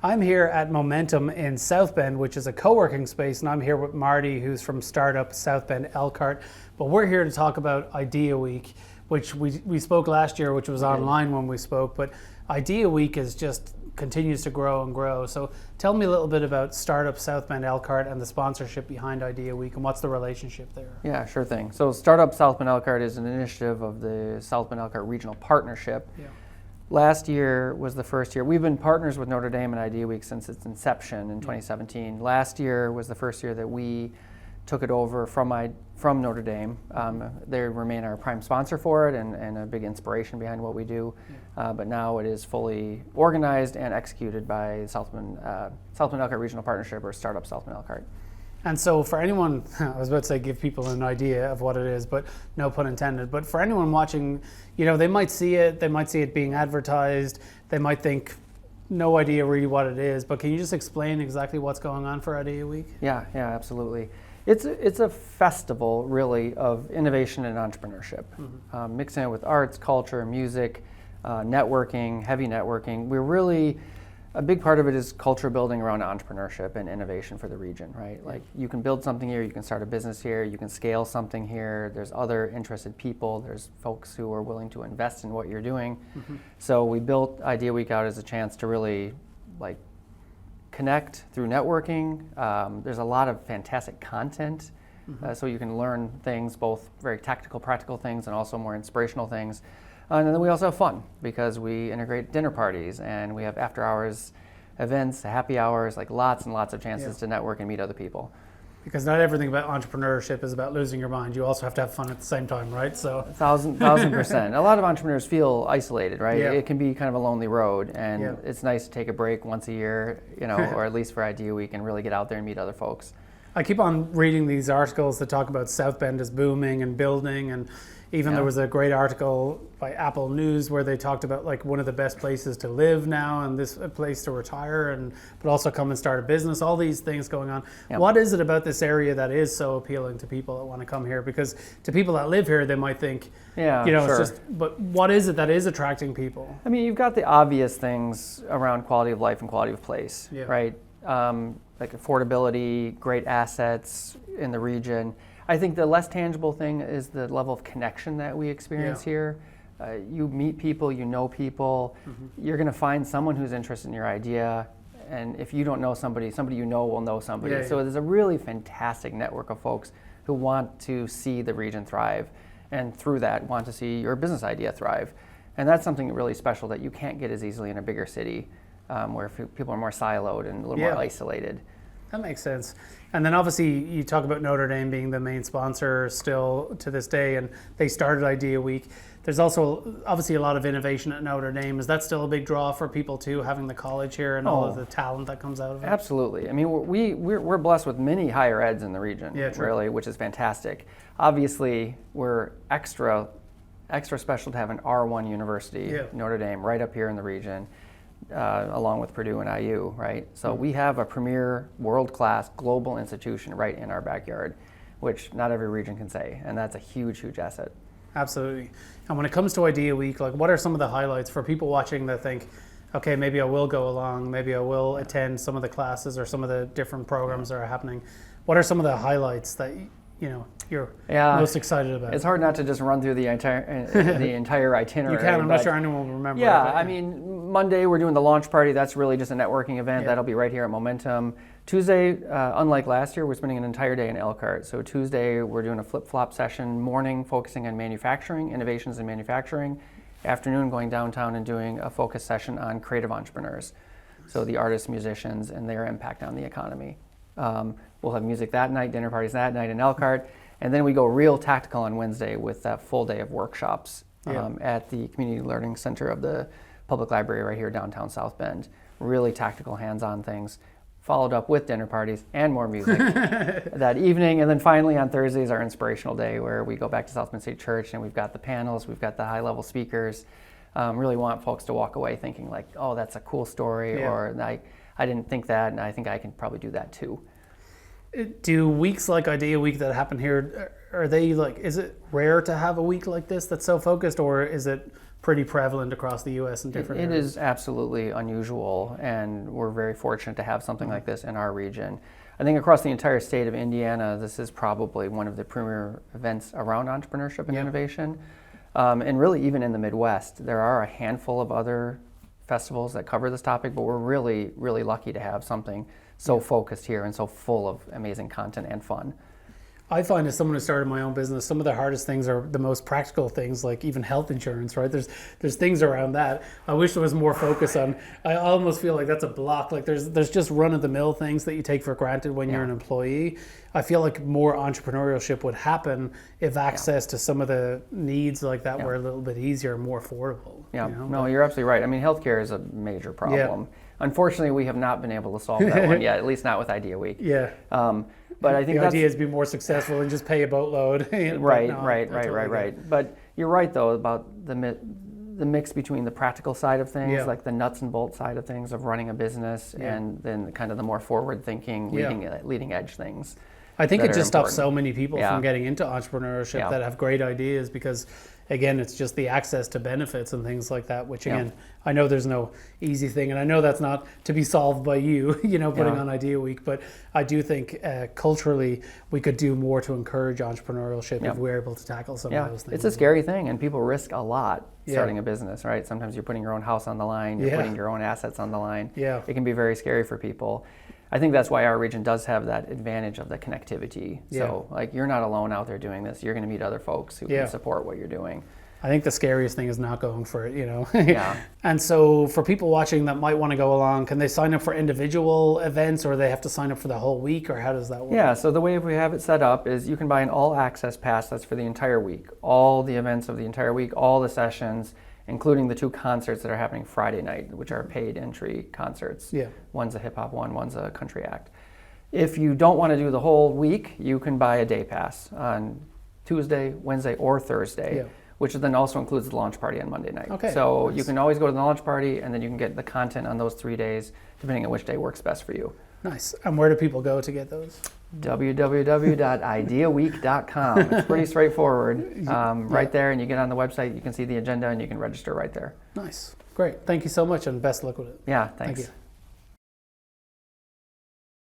I'm here at Momentum in South Bend, which is a co-working space, and I'm here with Marty, who's from startup South Bend Elkhart. But we're here to talk about Idea Week, which we spoke last year, which was online when we spoke, but Idea Week is just continues to grow and grow. So tell me a little bit about Startup South Bend Elkhart and the sponsorship behind Idea Week, and what's the relationship there? Yeah, sure thing. So Startup South Bend Elkhart is an initiative of the South Bend Elkhart Regional Partnership. Yeah. Last year was the first year. We've been partners with Notre Dame and Idea Week since its inception in 2017. Last year was the first year that we took it over from Notre Dame. They remain our prime sponsor for it and a big inspiration behind what we do. But now it is fully organized and executed by South Bend Elkhart Regional Partnership, or Startup South Bend Elkhart. And so for anyone, I was about to say give people an idea of what it is, but no pun intended. But for anyone watching, they might see it being advertised, they might think no idea really what it is, but can you just explain exactly what's going on for Idea Week? Yeah, absolutely. It's a festival, really, of innovation and entrepreneurship, mixing it with arts, culture, music, networking, heavy networking. A big part of it is culture building around entrepreneurship and innovation for the region, right? Like, you can build something here, you can start a business here, you can scale something here, there's other interested people, there's folks who are willing to invest in what you're doing. So we built Idea Week out as a chance to really connect through networking. There's a lot of fantastic content, so you can learn things, both very tactical, practical things, and also more inspirational things. And then we also have fun, because we integrate dinner parties, and we have after-hours events, happy hours, lots and lots of chances to network and meet other people. Because not everything about entrepreneurship is about losing your mind. You also have to have fun at the same time, right? So 1,000%. A lot of entrepreneurs feel isolated, right? Yeah. It can be kind of a lonely road, and it's nice to take a break once a year, or at least for Idea Week, and really get out there and meet other folks. I keep on reading these articles that talk about South Bend is booming and building, and even there was a great article by Apple News where they talked about one of the best places to live now, and this a place to retire, but also come and start a business. All these things going on. Yep. What is it about this area that is so appealing to people that want to come here? Because to people that live here, they might think, sure. It's just. But what is it that is attracting people? I mean, you've got the obvious things around quality of life and quality of place, right? Like affordability, great assets in the region. I think the less tangible thing is the level of connection that we experience here. You meet people, you know people. You're going to find someone who's interested in your idea, and if you don't know somebody you know will know somebody. So there's a really fantastic network of folks who want to see the region thrive, and through that want to see your business idea thrive. And that's something really special that you can't get as easily in a bigger city, where people are more siloed and a little more isolated. That makes sense. And then obviously you talk about Notre Dame being the main sponsor still to this day, and they started Idea Week. There's also obviously a lot of innovation at Notre Dame. Is that still a big draw for people too, having the college here and all of the talent that comes out of it? Absolutely. I mean, we're blessed with many higher eds in the region, really, which is fantastic. Obviously, we're extra special to have an R1 university, Notre Dame, right up here in the region. Along with Purdue and IU, right? So we have a premier, world-class, global institution right in our backyard, which not every region can say, and that's a huge, huge asset. Absolutely. And when it comes to Idea Week, what are some of the highlights for people watching that think, okay, maybe I will go along, maybe I will attend some of the classes or some of the different programs that are happening? What are some of the highlights that you're most excited about? It's hard not to just run through the entire itinerary. You can, I'm not sure anyone will remember. Yeah, I mean, Monday we're doing the launch party. That's really just a networking event. That'll be right here at Momentum. Tuesday, unlike last year, we're spending an entire day in Elkhart. So Tuesday we're doing a flip-flop session. Morning focusing on manufacturing, innovations in manufacturing. Afternoon going downtown and doing a focus session on creative entrepreneurs. So the artists, musicians, and their impact on the economy. We'll have music that night, dinner parties that night in Elkhart, and then we go real tactical on Wednesday with that full day of workshops at the Community Learning Center of the Public Library right here downtown South Bend. Really tactical, hands-on things, followed up with dinner parties and more music that evening. And then finally on Thursday is our inspirational day, where we go back to South Bend State Church, and we've got the panels, we've got the high-level speakers. Really want folks to walk away thinking oh, that's a cool story, or I didn't think that, and I think I can probably do that too. Do weeks like Idea Week that happen here, are they is it rare to have a week like this that's so focused, or is it pretty prevalent across the U.S. in different It areas. is absolutely unusual, and we're very fortunate to have something like this in our region. I think across the entire state of Indiana, this is probably one of the premier events around entrepreneurship and innovation. And really, even in the Midwest, there are a handful of other festivals that cover this topic, but we're really, really lucky to have something so focused here and so full of amazing content and fun. I find as someone who started my own business, some of the hardest things are the most practical things, like even health insurance, right? There's things around that. I wish there was more focus on. I almost feel like that's a block. Like there's just run-of-the-mill things that you take for granted when you're an employee. I feel like more entrepreneurship would happen if access to some of the needs like that were a little bit easier, more affordable. Yeah, you know? no, you're absolutely right. I mean, healthcare is a major problem. Unfortunately, we have not been able to solve that one yet, at least not with Idea Week. Yeah. But I think the idea is to be more successful and just pay a boatload. Right. But you're right, though, about the mix between the practical side of things, like the nuts and bolts side of things of running a business, and then kind of the more forward-thinking, leading edge things. I think it just stops so many people from getting into entrepreneurship Yeah. that have great ideas because, again, it's just the access to benefits and things like that, which, again, I know there's no easy thing, and I know that's not to be solved by you, putting on Idea Week, but I do think culturally we could do more to encourage entrepreneurship if we're able to tackle some of those things. It's a scary thing, and people risk a lot starting a business, right? Sometimes you're putting your own house on the line, you're putting your own assets on the line. Yeah. It can be very scary for people. I think that's why our region does have that advantage of the connectivity. So, like, you're not alone out there doing this. You're going to meet other folks who can support what you're doing. I think the scariest thing is not going for it, Yeah. And so for people watching that might want to go along, can they sign up for individual events or they have to sign up for the whole week, or how does that work? Yeah, so the way we have it set up is you can buy an all-access pass that's for the entire week. All the events of the entire week, all the sessions, including the 2 concerts that are happening Friday night, which are paid entry concerts. Yeah. One's a hip-hop one, one's a country act. If you don't want to do the whole week, you can buy a day pass on Tuesday, Wednesday, or Thursday, which then also includes the launch party on Monday night. Okay, so nice. you can always go to the launch party, and then you can get the content on those 3 days, depending on which day works best for you. Nice. And where do people go to get those? www.ideaweek.com. It's pretty straightforward. Right there, and you get on the website, you can see the agenda, and you can register right there. Nice. Great. Thank you so much, and best of luck with it. Yeah, thanks. Thank you.